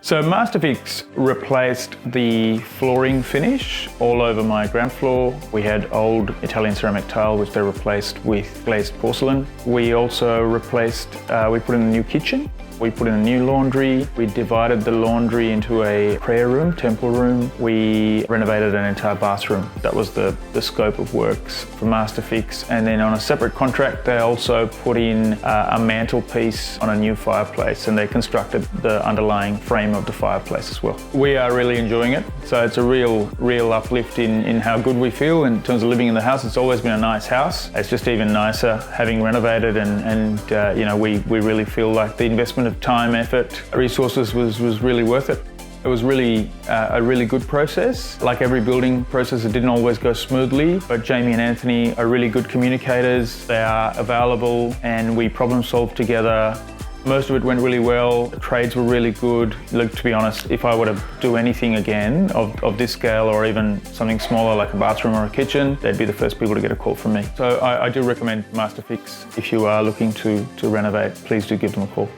So Masterfix replaced the flooring finish all over my ground floor. We had old Italian ceramic tile, which they replaced with glazed porcelain. We also replaced, we put in a new kitchen. We put in a new laundry. We divided the laundry into a prayer room, temple room. We renovated an entire bathroom. That was the scope of works for Masterfix. And then on a separate contract, they also put in a mantelpiece on a new fireplace, and they constructed the underlying frame of the fireplace as well. We are really enjoying it. So it's a real uplift in how good we feel in terms of living in the house. It's always been a nice house. It's just even nicer having renovated, and you know, we really feel like the investment of time, effort, resources was really worth it. It was really a really good process. Like every building process, it didn't always go smoothly, but Jamie and Anthony are really good communicators. They are available and we problem solve together. Most of it went really well. The trades were really good. Look, to be honest, if I were to do anything again of this scale, or even something smaller like a bathroom or a kitchen, they'd be the first people to get a call from me. So I do recommend Masterfix. If you are looking to renovate, please do give them a call.